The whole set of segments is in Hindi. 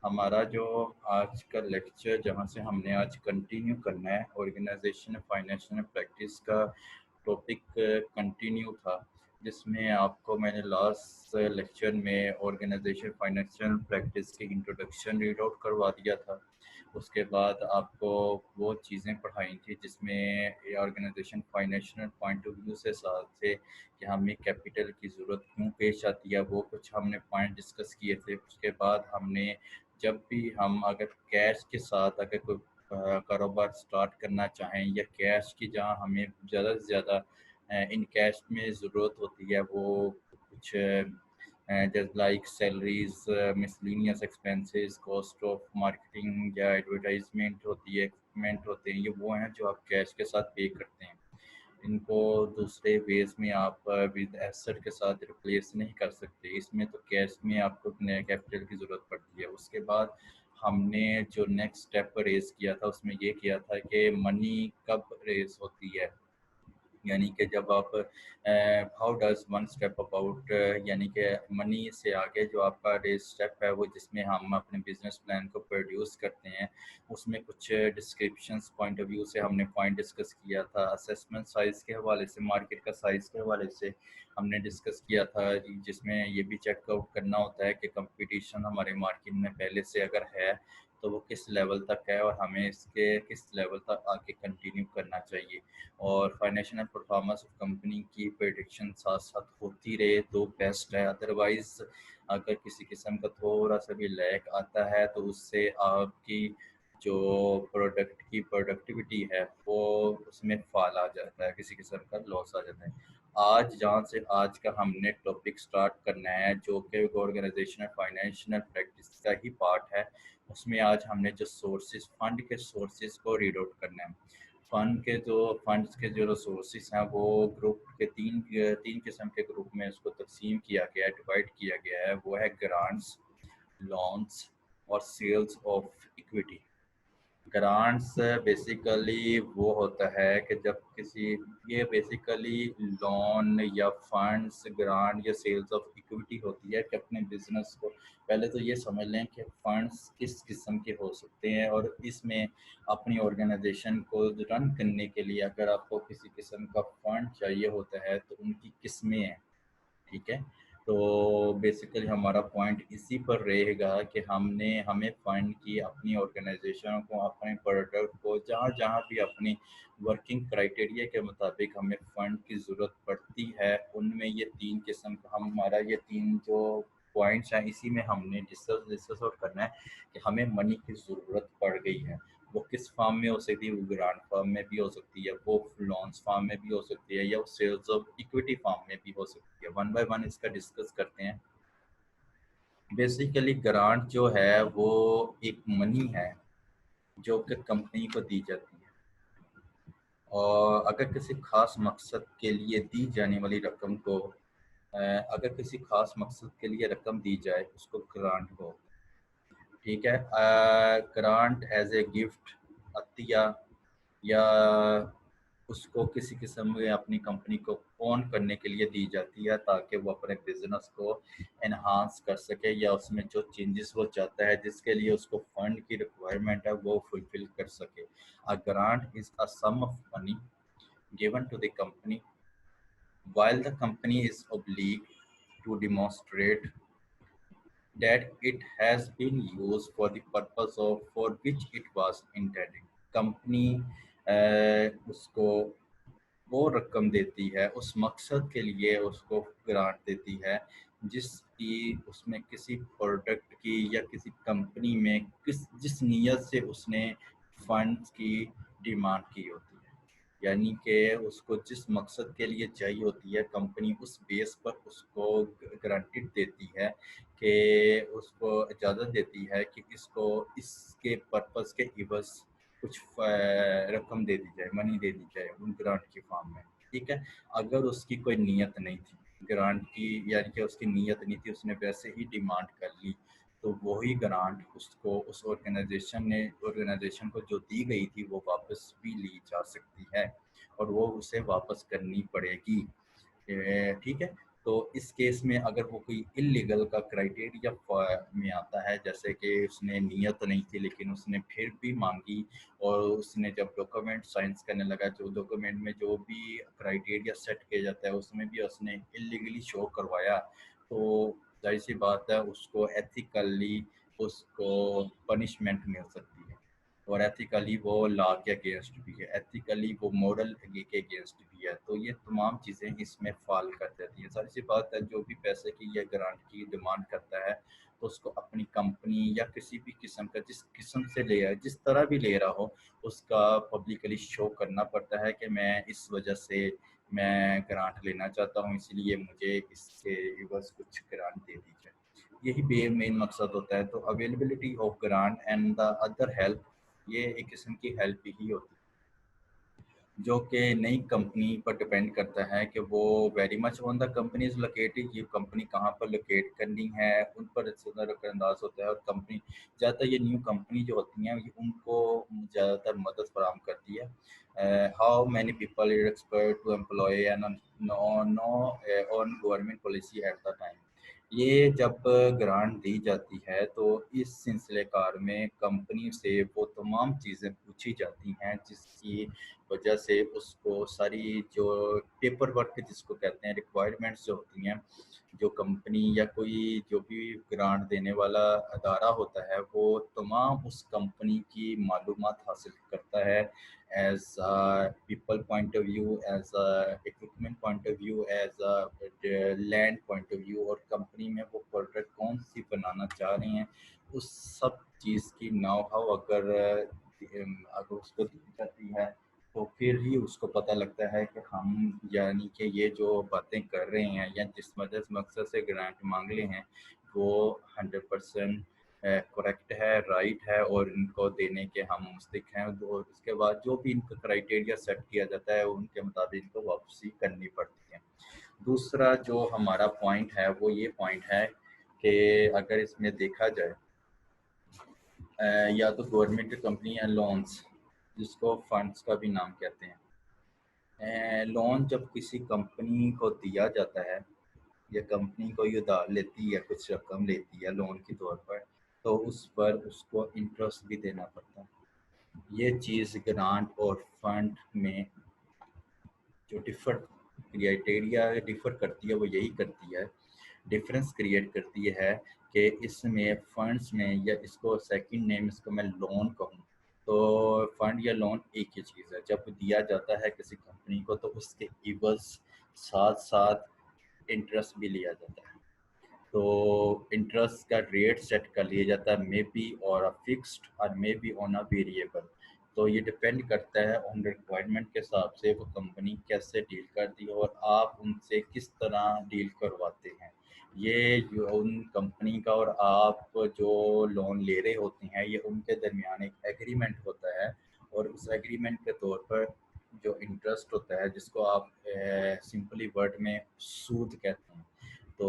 हमारा जो आज का लेक्चर जहाँ से हमने आज कंटिन्यू करना है ऑर्गेनाइजेशन फाइनेंशियल प्रैक्टिस का टॉपिक कंटिन्यू था, जिसमें आपको मैंने लास्ट लेक्चर में ऑर्गेनाइजेशन फाइनेंशियल प्रैक्टिस की इंट्रोडक्शन रीड आउट करवा दिया था। उसके बाद आपको वो चीज़ें पढ़ाई थी जिसमें organization financial point of view से साथ थे कि हमें कैपिटल की ज़रूरत क्यों पेश आती है, वो कुछ हमने पॉइंट डिस्कस किए थे। उसके बाद हमने जब भी हम अगर कैश के साथ अगर कोई कारोबार स्टार्ट करना चाहें या कैश की जहाँ हमें ज़्यादा से ज़्यादा इन कैश में ज़रूरत होती है, वो कुछ just like salaries, miscellaneous expenses, cost of marketing या एडवर्टाइजमेंट होती है, इक्विपमेंट होते हैं, ये वो हैं जो आप कैश के साथ पे करते हैं। इनको दूसरे वेज में आप विद एसेट के साथ रिप्लेस नहीं कर सकते। इसमें तो कैश में आपको कैपिटल की ज़रूरत पड़ती है। उसके बाद हमने जो नेक्स्ट स्टेप रेज़ किया था उसमें ये किया था कि मनी कब रेज़ होती है, यानी कि जब आप how does one step about, यानी कि मनी से आगे जो आपका रेस स्टेप है वो जिसमें हम अपने बिजनेस प्लान को प्रोड्यूस करते हैं, उसमें कुछ डिस्क्रिप्शंस पॉइंट ऑफ व्यू से हमने पॉइंट डिस्कस किया था। असेसमेंट साइज़ के हवाले से, मार्केट का साइज़ के हवाले से हमने डिस्कस किया था, जिसमें ये भी चेकआउट करना होता है कि कंपटीशन हमारे मार्केट में पहले से अगर है तो वो किस लेवल तक है और हमें इसके किस लेवल तक आगे कंटिन्यू करना चाहिए। और फाइनेंशियल परफॉर्मेंस ऑफ कंपनी की प्रेडिक्शन साथ साथ होती रहे तो बेस्ट है। अदरवाइज अगर किसी किस्म का थोड़ा सा भी लैग आता है तो उससे आपकी जो प्रोडक्ट की प्रोडक्टिविटी है वो उसमें फॉल आ जाता है, किसी किस्म का लॉस आ जाता है। आज जहाँ से आज का हमने टॉपिक स्टार्ट करना है जो कि ऑर्गेनाइजेशनल फाइनेंशियल प्रैक्टिस का ही पार्ट है, उसमें आज हमने जो सोर्सेज, फंड के सोर्सेज को रीड आउट करना है। फंड्स के जो रिसोर्सेज हैं वो ग्रुप के तीन किस्म के ग्रुप में इसको तकसीम किया गया है, डिवाइड किया गया है। वो है ग्रांट्स, लोन्स और sales of equity. Grants basically वो होता है कि जब किसी, ये बेसिकली लोन या फंड्स, ग्रांट या सेल्स ऑफ इक्विटी होती है कि अपने बिजनेस को, पहले तो ये समझ लें कि फंड्स किस किस्म के हो सकते हैं और इसमें अपनी ऑर्गेनाइजेशन को रन करने के लिए अगर आपको किसी किस्म का फंड चाहिए होता है तो उनकी किस्में हैं। ठीक है, तो बेसिकली हमारा पॉइंट इसी पर रहेगा कि हमें फंड की अपनी ऑर्गेनाइजेशन को, अपने प्रोडक्ट को, जहाँ जहाँ भी अपनी वर्किंग क्राइटेरिया के मुताबिक हमें फंड की ज़रूरत पड़ती है, उनमें ये तीन किस्म का हमारा ये तीन जो पॉइंट्स हैं इसी में हमने डिस्कस और करना है कि हमें मनी की ज़रूरत पड़ गई है। वो किस फॉर्म में हो सकती है, वो ग्रांट फॉर्म में भी हो सकती है, वो लोन्स फॉर्म में भी हो सकती है, या वो सेल्स ऑफ इक्विटी फॉर्म में भी हो सकती है। वन बाय वन इसका डिस्कस करते हैं। बेसिकली ग्रांट जो है वो एक मनी है जो कि कंपनी को दी जाती है, और अगर किसी खास मकसद के लिए दी जाने वाली रकम को अगर किसी खास मकसद के लिए रकम दी जाए उसको ग्रांट को, ठीक है, ग्रांट एज ए गिफ्ट, अतिया, या उसको किसी किस्म में अपनी कंपनी को ओन करने के लिए दी जाती है ताकि वो अपने बिजनेस को एनहांस कर सके या उसमें जो चेंजेस वो चाहता है जिसके लिए उसको फंड की रिक्वायरमेंट है वो फुलफिल कर सके। A grant is a sum of money given to the company while the company is obliged to demonstrate that it has been used for the purpose of for which it was intended। Company उसको वो रकम देती है, उस मकसद के लिए उसको ग्रांट देती है जिसकी उसमें किसी प्रोडक्ट की या किसी कंपनी में जिस नीयत से उसने फंड्स की डिमांड की होती है, यानी कि उसको जिस मकसद के लिए चाहिए होती है कंपनी उस बेस पर उसको गारंटी देती है कि उसको इजाज़त देती है कि इसको इसके पर्पस के इवज़ कुछ रकम दे दी जाए, मनी दे दी जाए उन ग्रांट की फॉर्म में। ठीक है, अगर उसकी कोई नीयत नहीं थी ग्रांट की, यानी कि उसकी नीयत नहीं थी, उसने वैसे ही डिमांड कर ली, तो वही ग्रांट उसको उस ऑर्गेनाइजेशन को जो दी गई थी वो वापस भी ली जा सकती है और वो उसे वापस करनी पड़ेगी। ठीक है, तो इस केस में अगर वो कोई इलीगल का क्राइटेरिया में आता है, जैसे कि उसने नीयत नहीं थी लेकिन उसने फिर भी मांगी, और उसने जब डॉक्यूमेंट साइंस करने लगा, जो डॉक्यूमेंट में जो भी क्राइटेरिया सेट किया जाता है उसमें भी उसने इलीगली शो करवाया, तो जाहिर सी बात है उसको एथिकली उसको पनिशमेंट मिल सकती है, और एथिकली वो लॉ के अगेंस्ट भी है, एथिकली वो मॉरल के अगेंस्ट भी है। तो ये तमाम चीज़ें इसमें फॉल कर जाती हैं। सारी सी बात है, जो भी पैसे की या ग्रांट की डिमांड करता है तो उसको अपनी कंपनी या किसी भी किस्म का, जिस किस्म से ले रहा है, जिस तरह भी ले रहा हो, उसका पब्लिकली शो करना पड़ता है कि मैं इस वजह से मैं ग्रांट लेना चाहता हूँ, इसलिए मुझे इसके एवज कुछ ग्रांट दे दीजिए। यही मेन मकसद होता है। तो availability of grant and the other help, ये एक किस्म की हेल्प ही होती है, जो कि नई कंपनी पर डिपेंड करता है कि वो very much on the company is located, ये कंपनी कहाँ पर लोकेट करनी है उन पर अंदाज होता है। और कंपनी ज़्यादातर, ये न्यू कंपनी जो होती हैं, ये उनको ज़्यादातर मदद फराहम करती है। How many people is expert to employ and know on government policy at the time. ये जब ग्रांट दी जाती है तो इस सिलसिलेकार में कंपनी से वो तमाम चीज़ें पूछी जाती हैं जिसकी वजह से उसको सारी जो पेपर वर्क जिसको कहते हैं, रिक्वायरमेंट्स जो होती हैं, जो कंपनी या कोई जो भी ग्रांट देने वाला अदारा होता है, वो तमाम उस कंपनी की मालूमात हासिल करता है, as a people point of view, as a equipment point of view, as a land point of view, और कंपनी में वो प्रोडक्ट कौन सी बनाना चाह रही हैं, उस सब चीज़ की नाव हाउ अगर उसको दी जाती है, तो फिर ही उसको पता लगता है कि हम, यानी कि ये जो बातें कर रहे हैं या जिस वजह से मकसद से ग्रांट मांग रहे हैं, वो 100% करेक्ट है, राइट है, और इनको देने के हम मुस्तहिक हैं। और उसके बाद जो भी इनका क्राइटेरिया सेट किया जाता है उनके मुताबिक इनको वापसी करनी पड़ती है। दूसरा जो हमारा पॉइंट है वो ये पॉइंट है कि अगर इसमें देखा जाए, या तो गवर्नमेंट कंपनी या लोन्स, जिसको फंड्स का भी नाम कहते हैं, लोन जब किसी कंपनी को दिया जाता है या कंपनी को ये उधार लेती है, कुछ रकम लेती है लोन के तौर पर, तो उस पर उसको इंटरेस्ट भी देना पड़ता है। ये चीज़ ग्रांट और फंड में जो क्राइटेरिया डिफ़र करती है, वो यही करती है, डिफरेंस क्रिएट करती है कि इसमें फंड्स में, या इसको सेकंड नेम इसको मैं लोन कहूँ, तो फंड या लोन एक ही चीज़ है। जब दिया जाता है किसी कंपनी को तो उसके इवज़ साथ साथ इंटरेस्ट भी लिया जाता है। तो इंटरेस्ट का रेट सेट कर लिया जाता है, मे बी और अ फिक्स्ड और may be on a variable. तो ये डिपेंड करता है ऑन रिक्वायरमेंट के हिसाब से वो कंपनी कैसे डील करती है और आप उनसे किस तरह डील करवाते हैं। ये जो उन कंपनी का और आप जो लोन ले रहे होते हैं, ये उनके दरमियान एक एग्रीमेंट होता है, और उस एग्रीमेंट के तौर पर जो इंटरेस्ट होता है, जिसको आप सिंपली वर्ड में सूद कहते हैं। तो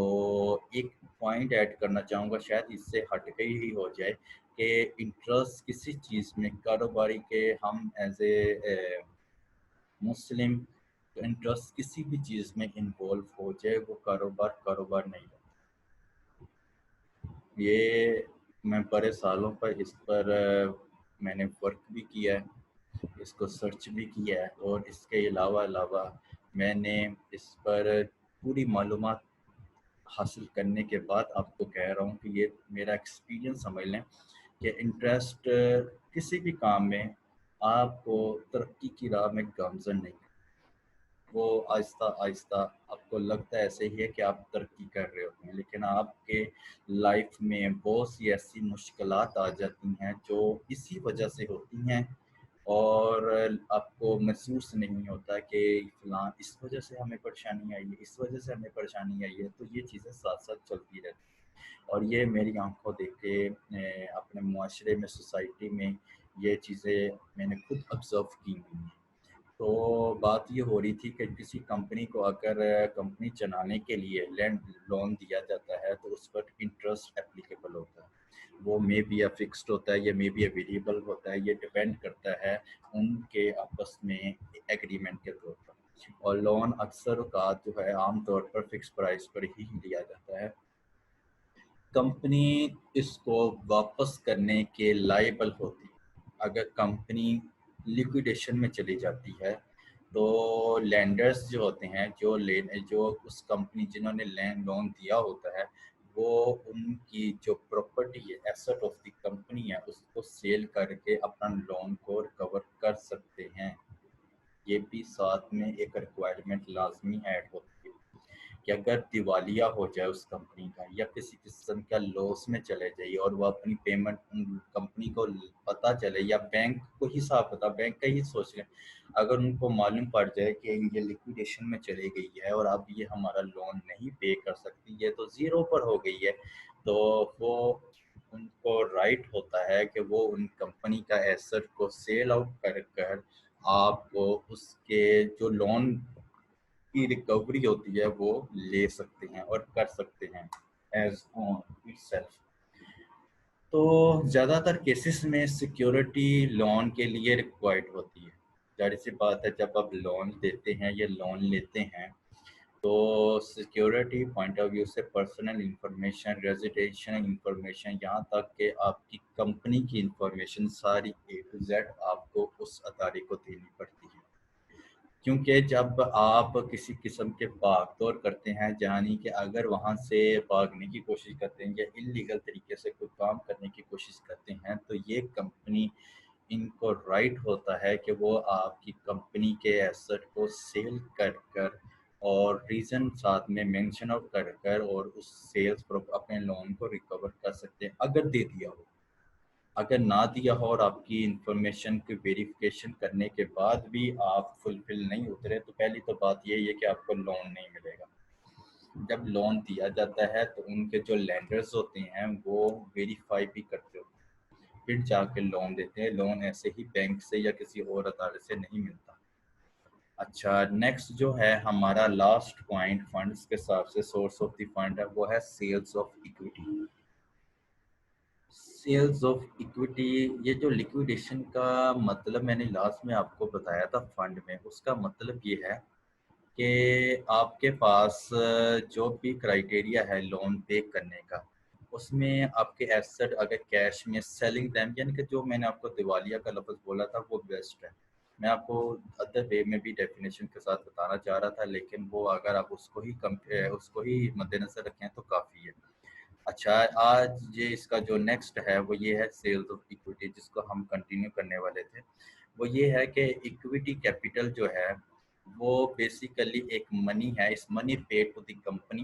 एक पॉइंट ऐड करना चाहूँगा, शायद इससे हट के ही हो जाए, कि इंटरेस्ट किसी चीज़ में कारोबारी के, हम एज ए मुस्लिम, तो इंटरेस्ट किसी भी चीज़ में इन्वॉल्व हो जाए वो कारोबार कारोबार नहीं है। ये मैं बड़े सालों पर इस पर मैंने वर्क भी किया है, इसको सर्च भी किया है, और इसके अलावा मैंने इस पर पूरी मालूमात हासिल करने के बाद आपको कह रहा हूँ कि ये मेरा एक्सपीरियंस समझ लें कि इंटरेस्ट किसी भी काम में आपको तरक्की की राह में गामज़न नहीं, वो आहिस्ता आहिस्ता आपको लगता है ऐसे ही है कि आप तरक्की कर रहे होते हैं, लेकिन आपके लाइफ में बहुत सी ऐसी मुश्किलात आ जाती हैं जो इसी वजह से होती हैं, और आपको महसूस नहीं होता कि फ़लाँ इस वजह से हमें परेशानी आई है, इस वजह से हमें परेशानी आई है। तो ये चीज़ें साथ-साथ चलती रहती हैं, और ये मेरी आँखों देखे अपने मुआशरे में, सोसाइटी में ये चीज़ें मैंने खुद ऑब्ज़र्व की हुई हैं। तो बात ये हो रही थी कि किसी कंपनी को अगर कंपनी चलाने के लिए लैंड लोन दिया जाता है तो उस पर इंटरेस्ट एप्लीकेबल होता है। वो मे बी या फिक्स्ड होता है या मे बी या वेरिएबल होता है, ये डिपेंड करता है उनके आपस में एग्रीमेंट के तौर पर। और लोन अक्सर औकात जो है आम तौर पर फिक्स प्राइस पर ही लिया जाता है। कंपनी इसको वापस करने के लायबल होती है। अगर कंपनी लिक्विडेशन में चली जाती है तो लेंडर्स जो होते हैं, जो उस कंपनी जिन्होंने लोन दिया होता है, वो उनकी जो प्रॉपर्टी है, एसेट ऑफ द कंपनी है, उसको सेल करके अपना लोन को रिकवर कर सकते हैं। ये भी साथ में एक रिक्वायरमेंट लाजमी ऐड होती है कि अगर दिवालिया हो जाए उस कंपनी का या किसी किस्म का लॉस में चले जाइए और वो अपनी पेमेंट कंपनी को पता चले, या बैंक को ही साफ पता, बैंक का ही सोच लें, अगर उनको मालूम पड़ जाए कि ये लिक्विडेशन में चली गई है और अब ये हमारा लोन नहीं पे कर सकती, ये तो ज़ीरो पर हो गई है, तो वो उनको राइट होता है कि वो उन कंपनी का एसेट को सेल आउट कर कर आपको उसके जो लोन की रिकवरी होती है वो ले सकते हैं और कर सकते हैं एज ऑन इटसेल्फ। तो ज़्यादातर केसेस में सिक्योरिटी लोन के लिए रिक्वायर्ड होती है। जाहिर सी बात है, जब आप लोन देते हैं या लोन लेते हैं तो सिक्योरिटी पॉइंट ऑफ व्यू से पर्सनल इंफॉर्मेशन, रेजिडेंशियल इंफॉर्मेशन, यहाँ तक कि आपकी कंपनी की इंफॉर्मेशन सारी ए टू जेड आपको उस अदारे को देनी पड़ती है। क्योंकि जब आप किसी किस्म के भाग-दौड़ करते हैं, यानी कि अगर वहाँ से भागने की कोशिश करते हैं या इल्लीगल तरीके से कोई काम करने की कोशिश करते हैं, तो ये कंपनी, इनको राइट होता है कि वो आपकी कंपनी के एसेट को सेल कर कर और रीज़न साथ में मेंशन आउट कर कर और उस सेल्स पर अपने लोन को रिकवर कर सकते हैं, अगर दे दिया हो। अगर ना दिया हो और आपकी इंफॉर्मेशन की वेरिफिकेशन करने के बाद भी आप फुलफिल नहीं उतरे, तो पहली तो बात यही है कि आपको लोन नहीं मिलेगा। जब लोन दिया जाता है तो उनके जो लेंडर्स होते हैं वो वेरीफाई भी करते होते हैं, फिर जाके लोन देते हैं। लोन ऐसे ही बैंक से या किसी और अदालत से नहीं मिलता। अच्छा, नेक्स्ट जो है हमारा लास्ट पॉइंट फंड्स के हिसाब से सोर्स ऑफ द फंड है, वो है sales of equity. Sales of equity, ये जो लिक्विडेशन का मतलब मैंने लास्ट में आपको बताया था फंड में, उसका मतलब ये है कि आपके पास जो भी क्राइटेरिया है लोन पे करने का, उसमें आपके एसेट अगर कैश में सेलिंग टाइम, यानी कि जो मैंने आपको दिवालिया का लफ्ज़ बोला था वो बेस्ट है। मैं आपको अदर वे में भी डेफिनेशन के साथ बताना चाह रहा था, लेकिन वो अगर आप उसको ही मद्देनज़र रखें तो काफ़ी है। अच्छा, आज ये इसका जो नेक्स्ट है वो ये है सेल्स ऑफ इक्विटी, जिसको हम कंटिन्यू करने वाले थे। वो ये है कि इक्विटी कैपिटल जो है वो बेसिकली एक मनी है। Is money paid to the company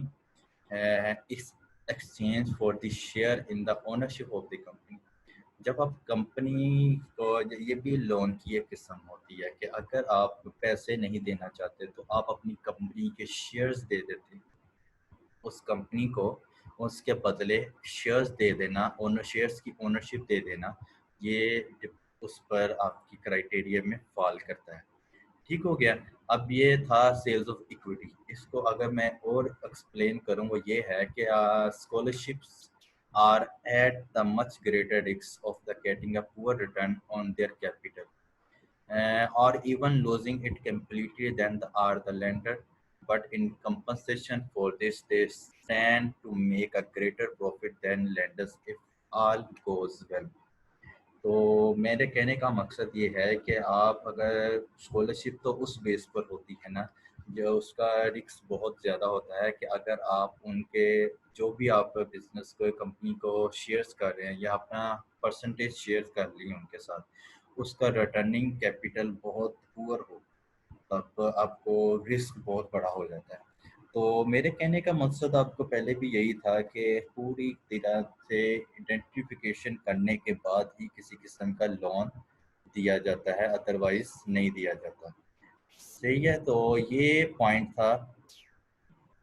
is exchange for the share in the ownership of the company. जब आप कंपनी को, ये भी लोन की एक किस्म होती है कि अगर आप पैसे नहीं देना चाहते तो आप अपनी कंपनी के शेयर्स दे देते हैं उस कंपनी को, उसके बदले शेयर्स दे देना, शेयर्स की ओनरशिप दे देना, ये उस पर आपकी क्राइटेरिया में फॉल करता है। ठीक हो गया। अब ये था सेल्स ऑफ इक्विटी। इसको अगर मैं और एक्सप्लेन करूँ, वो ये है कि scholarships are at the much greater risk of the getting a poor return on their capital or even losing it completely than are the lender, but in compensation for this they stand to make a greater profit than lenders if all goes well. तो मेरे कहने का मकसद ये है कि आप अगर स्कॉलरशिप तो उस बेस पर होती है ना, जो उसका रिस्क बहुत ज़्यादा होता है कि अगर आप उनके जो भी आप बिजनेस को, कंपनी को शेयर्स कर रहे हैं या अपना परसेंटेज शेयर्स कर लिए उनके साथ, उसका रिटर्निंग कैपिटल बहुत पुअर हो, तब आपको रिस्क बहुत बड़ा हो जाता है। तो मेरे कहने का मकसद आपको पहले भी यही था कि पूरी तरह से आइडेंटिफिकेशन करने के बाद ही किसी किस्म का लोन दिया जाता है, अदरवाइज नहीं दिया जाता। सही है, तो ये पॉइंट था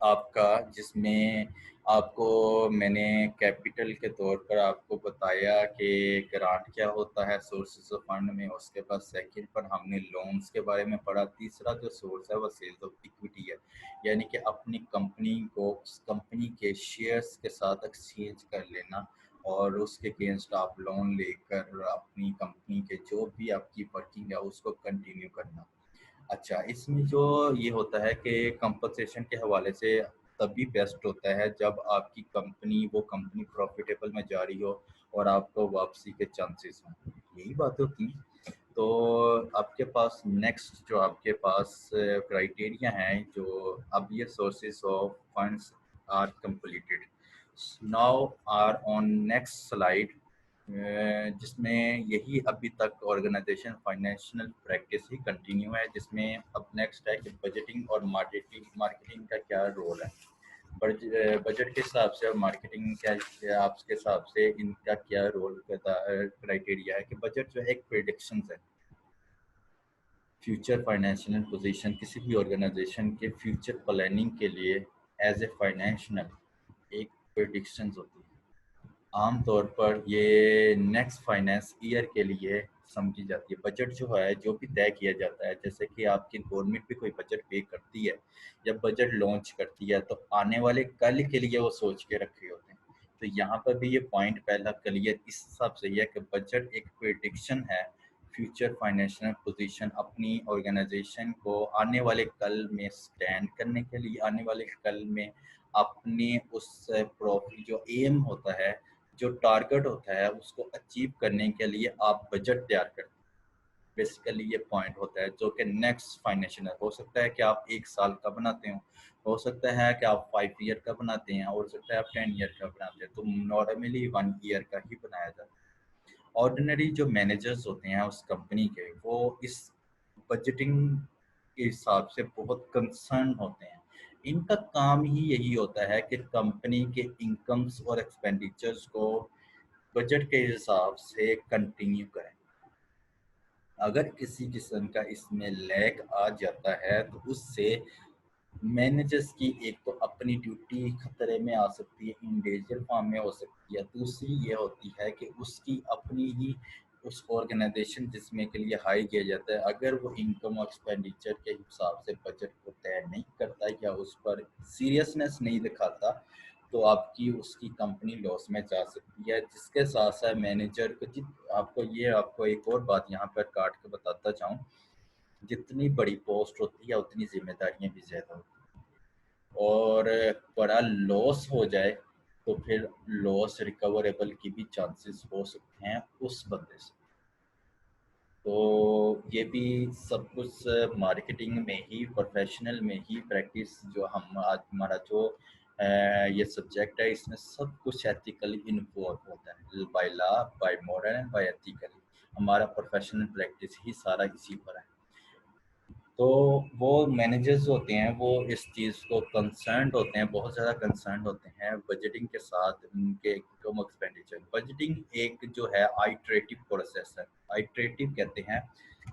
आपका, जिसमें आपको मैंने कैपिटल के तौर पर आपको बताया कि ग्रांट क्या होता है सोर्सेज ऑफ फंड में। उसके बाद सेकंड पर हमने लोन्स के बारे में पढ़ा। तीसरा जो सोर्स है वो सेल्स ऑफ इक्विटी है, यानी कि अपनी कंपनी को उस कंपनी के शेयर्स के साथ एक्सचेंज कर लेना और उसके अगेंस्ट आप लोन लेकर अपनी कंपनी के जो भी आपकी वर्किंग है उसको कंटिन्यू करना। अच्छा, इसमें जो ये होता है कि कंपनसेशन के हवाले से तभी बेस्ट होता है जब आपकी वो कंपनी प्रॉफिटेबल में जा रही हो और आपको वापसी के चांसेस हों। यही बात होती है। तो आपके पास नेक्स्ट जो आपके पास क्राइटेरिया हैं, जो अब ये sources of funds are completed. Now are on next slide, जिसमें यही अभी तक ऑर्गेनाइजेशन फाइनेंशियल प्रैक्टिस ही कंटिन्यू है, जिसमें अब नेक्स्ट है कि बजटिंग और मार्केटिंग मार्केटिंग का क्या रोल है। बजट के हिसाब से और मार्केटिंग के आपके हिसाब से इनका क्या रोल क्राइटेरिया है कि बजट जो है एक प्रेडिक्शन है। फ्यूचर फाइनेंशियल पोजीशन किसी भी ऑर्गेनाइजेशन के फ्यूचर प्लानिंग के लिए एज ए फाइनेंशियल एक प्रेडिक्शंस होती है। आम तौर पर ये नेक्स्ट फाइनेंस ईयर के लिए समझी जाती है। बजट जो है जो भी तय किया जाता है, जैसे कि आपकी गवर्नमेंट भी कोई बजट पे करती है, जब बजट लॉन्च करती है तो आने वाले कल के लिए वो सोच के रखे होते हैं। तो यहाँ पर भी ये पॉइंट पहला क्लियर इस हिसाब से है कि बजट एक प्रिडिक्शन है फ्यूचर फाइनेंशियल पोजीशन अपनी ऑर्गेनाइजेशन को आने वाले कल में स्टैंड करने के लिए, आने वाले कल में अपने उस प्रॉफिट जो एम होता है, जो टारगेट होता है, उसको अचीव करने के लिए आप बजट तैयार करते हैं। बेसिकली ये पॉइंट होता है जो कि नेक्स्ट फाइनेंशियल हो सकता है कि आप 1 साल का बनाते हो सकता है कि आप 5 ईयर का बनाते हैं, हो सकता है आप 10 ईयर का बनाते हैं। तो नॉर्मली 1 ईयर का ही बनाया जाता है। ऑर्डिनरी जो मैनेजर्स होते हैं उस कंपनी के, वो इस बजटिंग के हिसाब से बहुत कंसर्न होते हैं। इनका काम ही यही होता है कि कंपनी के इनकम्स और एक्सपेंडिचर्स को बजट के हिसाब से कंटिन्यू करें। अगर किसी किस्म का इसमें लैग आ जाता है तो उससे मैनेजर्स की एक तो अपनी ड्यूटी खतरे में आ सकती है, इन डेंजर फॉर्म में हो सकती है। दूसरी ये होती है कि उसकी अपनी ही उस ऑर्गेनाइजेशन जिसमें के लिए हाई किया जाता है, अगर वो इनकम और एक्सपेंडिचर के हिसाब से बजट को तय नहीं करता या उस पर सीरियसनेस नहीं दिखाता, तो आपकी उसकी कंपनी लॉस में जा सकती है। जिसके साथ साथ मैनेजर को आपको एक और बात यहाँ पर काट के बताता जाऊँ, जितनी बड़ी पोस्ट होती है उतनी जिम्मेदारियां भी ज़्यादा होती हैं। और बड़ा लॉस हो जाए तो फिर लॉस रिकवरेबल की भी चांसेस हो सकते हैं उस बंदे से। तो ये भी सब कुछ मार्केटिंग में ही, प्रोफेशनल में ही प्रैक्टिस जो हम आज हमारा जो ये सब्जेक्ट है, इसमें सब कुछ एथिकली इन्वॉल्व होता है, by law, by moral and by ethically. हमारा प्रोफेशनल प्रैक्टिस ही सारा इसी पर है। तो वो मैनेजर्स होते हैं वो इस चीज़ को कंसर्न्ड होते हैं, बहुत ज़्यादा कंसर्न्ड होते हैं बजटिंग के साथ उनके इनकम एक्सपेंडिचर। बजटिंग एक जो है आइटरेटिव प्रोसेस है, आइटरेटिव कहते हैं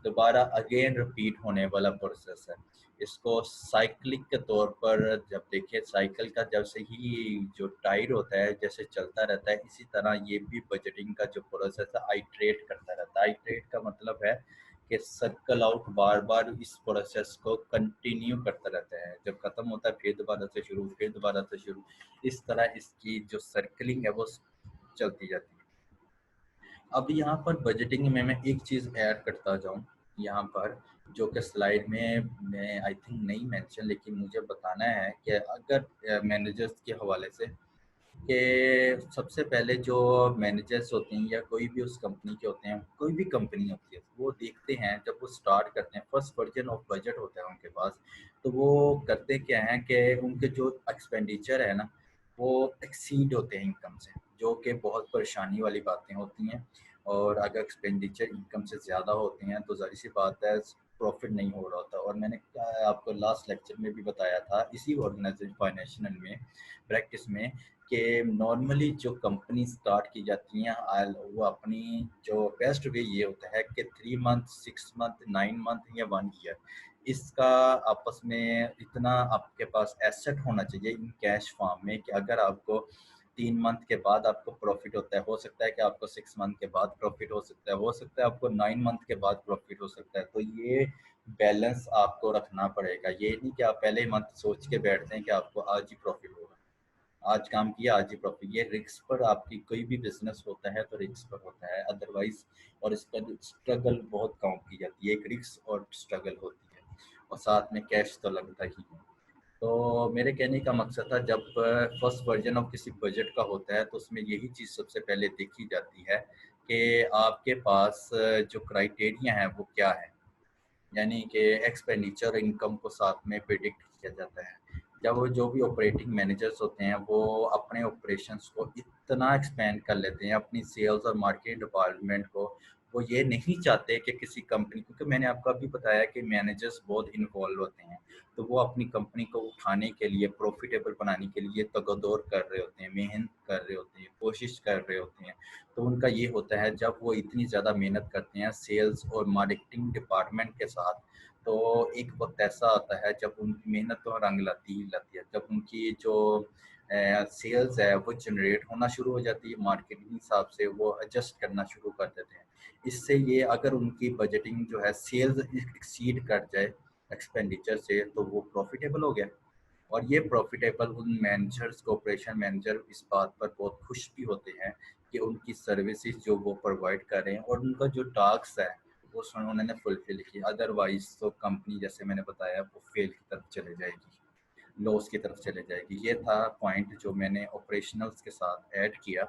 दोबारा अगेन रिपीट होने वाला प्रोसेस है। इसको साइक्लिक के तौर पर जब देखिए, साइकिल का जब से ही जो टायर होता है जैसे चलता रहता है, इसी तरह ये भी बजटिंग का जो प्रोसेस है आइटरेट करता रहता है। आइटरेट का मतलब है कि सर्कल आउट, बार बार इस प्रोसेस को कंटिन्यू करता रहता है, जब खत्म होता है फिर दोबारा से शुरू, फिर दोबारा से शुरू। इस तरह इसकी जो सर्कलिंग है वो चलती जाती है। अब यहाँ पर बजटिंग में मैं एक चीज़ ऐड करता जाऊँ यहाँ पर, जो कि स्लाइड में मैं आई थिंक नहीं मेंशन, लेकिन मुझे बताना है कि अगर मैनेजर्स के हवाले से कि सबसे पहले जो मैनेजर्स होते हैं या कोई भी उस कंपनी के होते हैं, कोई भी कंपनी होती है, वो देखते हैं जब वो स्टार्ट करते हैं, फर्स्ट वर्जन ऑफ बजट होता है उनके पास, तो वो करते क्या हैं कि उनके जो एक्सपेंडिचर है ना, वो एक्सीड होते हैं इनकम से, जो कि बहुत परेशानी वाली बातें होती हैं। और अगर एक्सपेंडिचर इनकम से ज़्यादा होते हैं तो ज़ाहिर सी बात है प्रॉफिट नहीं हो रहा होता। और मैंने आपको लास्ट लेक्चर में भी बताया था इसी ऑर्गेनाइजेशन फाइनेंशियल में प्रैक्टिस में, कि नॉर्मली जो कंपनी स्टार्ट की जाती हैं वो अपनी जो बेस्ट वे ये होता है कि 3 मंथ, 6 मंथ, 9 मंथ या 1 ईयर, इसका आपस में इतना आपके पास एसेट होना चाहिए इन कैश फॉर्म में कि अगर आपको 3 मंथ के बाद आपको प्रॉफिट होता है, हो सकता है कि आपको 6 मंथ के बाद प्रॉफिट हो सकता है, हो सकता है आपको 9 मंथ के बाद प्रॉफिट हो सकता है। तो ये बैलेंस आपको रखना पड़ेगा। ये नहीं कि आप पहले ही मंथ सोच के बैठते हैं कि आपको आज ही प्रॉफिट होगा, आज काम किया आज ही प्रॉफिट। ये रिस्क पर आपकी कोई भी बिजनेस होता है तो रिस्क पर होता है अदरवाइज, और इस पर स्ट्रगल बहुत काउंट की जाती है, एक रिस्क और स्ट्रगल होती है। और साथ में कैश तो लगता ही है। तो मेरे कहने का मकसद था, जब फर्स्ट वर्जन ऑफ किसी बजट का होता है तो उसमें यही चीज़ सबसे पहले देखी जाती है कि आपके पास जो क्राइटेरिया है वो क्या है, यानी कि एक्सपेंडिचर और इनकम को साथ में प्रिडिक्ट किया जाता है। जब वो जो भी ऑपरेटिंग मैनेजर्स होते हैं वो अपने ऑपरेशंस को इतना एक्सपेंड कर लेते हैं, अपनी सेल्स और मार्केटिंग डिपार्टमेंट को, वो ये नहीं चाहते कि किसी कंपनी, क्योंकि मैंने आपको अभी बताया कि मैनेजर्स बहुत इन्वॉल्व होते हैं, तो वो अपनी कंपनी को उठाने के लिए, प्रॉफिटेबल बनाने के लिए तगदौर कर रहे होते हैं, मेहनत कर रहे होते हैं, कोशिश कर रहे होते हैं। तो उनका ये होता है, जब वो इतनी ज़्यादा मेहनत करते हैं सेल्स और मार्केटिंग डिपार्टमेंट के साथ, तो एक वक्त ऐसा आता है जब उनकी मेहनत तो रंग लाती ही लाती है, जब उनकी जो सेल्स है वो जनरेट होना शुरू हो जाती है, मार्केटिंग हिसाब से वो एडजस्ट करना शुरू कर देते हैं। इससे ये, अगर उनकी बजटिंग जो है सेल्स एक्सीड कर जाए एक्सपेंडिचर से, तो वो प्रॉफिटेबल हो गया। और ये प्रॉफिटेबल उन मैनेजर्स को, ऑपरेशन मैनेजर इस बात पर बहुत खुश भी होते हैं कि उनकी सर्विसेज जो वो प्रोवाइड कर रहे हैं और उनका जो टास्क है वो उन्होंने फुलफिल किया। अदरवाइज तो कंपनी, जैसे मैंने बताया, वो फेल की तरफ चले जाएगी, लॉस की तरफ चले जाएगी। ये था पॉइंट जो मैंने ऑपरेशनल्स के साथ ऐड किया।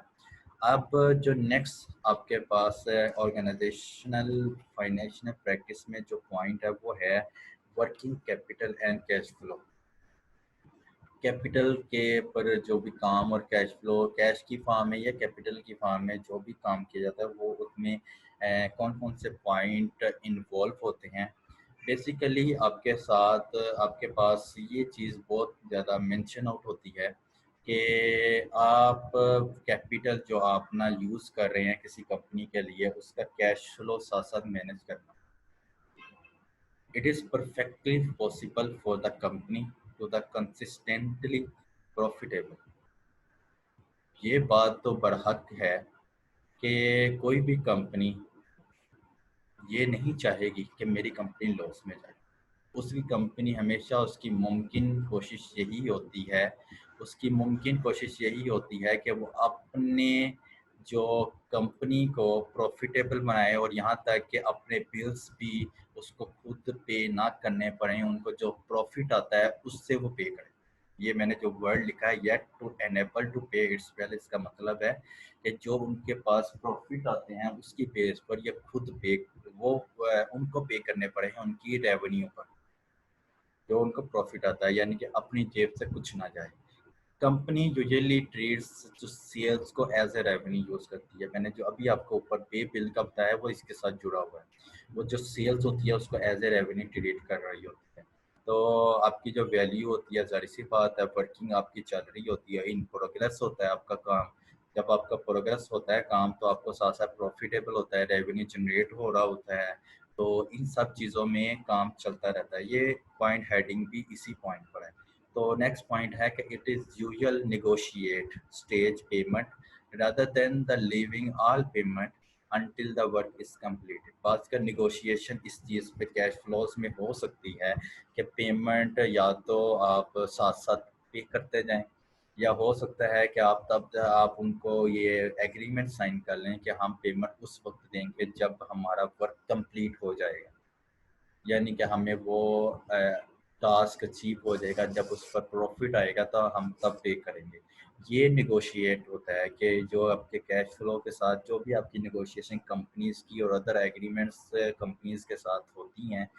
अब जो नेक्स्ट आपके पास ऑर्गेनाइजेशनल फाइनेंशियल प्रैक्टिस में जो पॉइंट है वो है working capital and cash flow. Capital के पर जो भी काम और कैश फ्लो, कैश की फॉर्म में या कैपिटल की फॉर्म में जो भी काम किया जाता है वो उसमें कौन कौन से पॉइंट इन्वॉल्व होते हैं। बेसिकली आपके साथ, आपके पास ये चीज़ बहुत ज़्यादा मेंशन आउट होती है कि आप कैपिटल जो आप अपना यूज़ कर रहे हैं किसी कंपनी के लिए, उसका कैश फ्लो साथ साथ मैनेज करना। It is perfectly possible for the company to the consistently profitable। ये बात तो बरहक है कि कोई भी कंपनी ये नहीं चाहेगी कि मेरी कंपनी लॉस में जाए। उसकी कंपनी हमेशा, उसकी मुमकिन कोशिश यही होती है, उसकी मुमकिन कोशिश यही होती है कि वो अपने जो कंपनी को प्रॉफिटेबल बनाए, और यहाँ तक कि अपने बिल्स भी उसको खुद पे ना करने पड़े, उनको जो प्रॉफिट आता है उससे वो पे करें। ये मैंने जो वर्ड लिखा है, येट टू एनेबल टू पे इट्स वेल, इसका मतलब है कि जो उनके पास प्रॉफिट आते हैं उसकी बेस पर ये खुद पे, वो उनको पे करने पड़े हैं उनकी रेवेन्यू पर, जो उनको प्रॉफिट आता है, यानी कि अपनी जेब से कुछ ना जाए। कंपनी यूजुअली ट्रीट्स जो सेल्स को एज ए रेवेन्यू यूज करती है। मैंने जो अभी आपको ऊपर पे बिल का बताया वो इसके साथ जुड़ा हुआ है। वो जो सेल्स होती है उसको एज ए रेवेन्यू ट्रीट कर रही होती है। तो आपकी जो वैल्यू होती है, जाहिर सी बात है, वर्किंग आपकी चल रही होती है, इन प्रोग्रेस होता है आपका काम। जब आपका प्रोग्रेस होता है काम, तो आपको साथ साथ प्रॉफिटेबल होता है, रेवेन्यू जनरेट हो रहा होता है। तो इन सब चीज़ों में काम चलता रहता है। ये पॉइंट हेडिंग भी इसी पॉइंट पर है। तो नेक्स्ट पॉइंट है कि it is usual negotiate stage payment rather than the leaving all payment until the work is completed. खासकर नेगोशिएशन इस चीज़ पे कैश फ्लोज में हो सकती है कि पेमेंट या तो आप साथ साथ पे करते जाएं, या हो सकता है कि आप उनको ये एग्रीमेंट साइन कर लें कि हम पेमेंट उस वक्त देंगे जब हमारा वर्क कंप्लीट हो जाएगा, यानी कि हमें वो टास्क अचीव हो जाएगा, जब उस पर प्रॉफिट आएगा तो हम तब पे करेंगे। ये निगोशिएट होता है कि जो आपके कैश फ्लो के साथ जो भी आपकी निगोशिएशन कंपनीज की और अदर एग्रीमेंट्स कंपनीज के साथ होती हैं,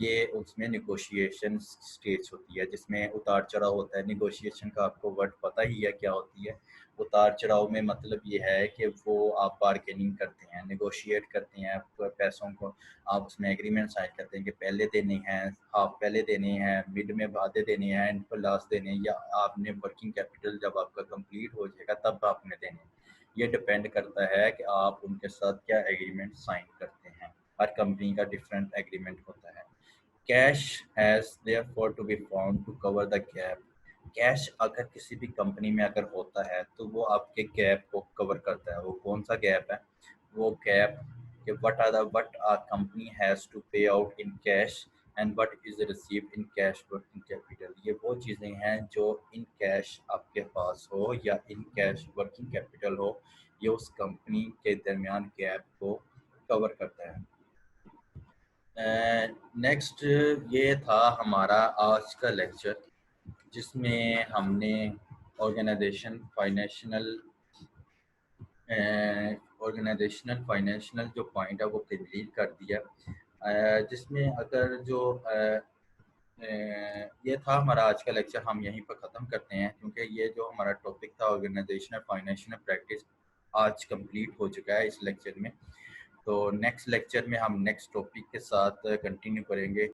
ये उसमें निगोशिएशन स्टेज होती है जिसमें उतार चढ़ाव होता है। निगोशिएशन का आपको वर्ड पता ही है क्या होती है। उतार चढ़ाव में मतलब ये है कि वो आप बार्गेनिंग करते हैं, निगोशिएट करते हैं पैसों को। आप उसमें एग्रीमेंट साइन करते हैं कि पहले देने हैं, हाफ पहले देने हैं, मिड में आधे देने हैं, एंड पर लास्ट देने हैं, या आपने वर्किंग कैपिटल जब आपका कंप्लीट हो जाएगा तब आपने देने हैं। ये डिपेंड करता है कि आप उनके साथ क्या एग्रीमेंट साइन करते हैं। हर कंपनी का डिफरेंट एग्रीमेंट होता है। Cash has therefore to be found to cover the gap. Cash अगर किसी भी कंपनी में अगर होता है तो वो आपके गैप को कवर करता है। वो कौन सा गैप है? वो गैप कि what a company has to pay out in cash and what is received in cash working capital। ये वो चीज़ें हैं जो इन कैश आपके पास हो या इन कैश वर्किंग कैपिटल हो, ये उस कंपनी के दरमियान गैप को कवर करता है। नेक्स्ट ये था हमारा आज का लेक्चर, जिसमें हमने ऑर्गेनाइजेशनल फाइनेंशियल जो पॉइंट है वो कंप्लीट कर दिया। जिसमें अगर जो ये था हमारा आज का लेक्चर, हम यहीं पर ख़त्म करते हैं, क्योंकि ये जो हमारा टॉपिक था ऑर्गेनाइजेशनल फाइनेंशियल प्रैक्टिस आज कंप्लीट हो चुका है इस लेक्चर में। तो नेक्स्ट लेक्चर में हम नेक्स्ट टॉपिक के साथ कंटिन्यू करेंगे।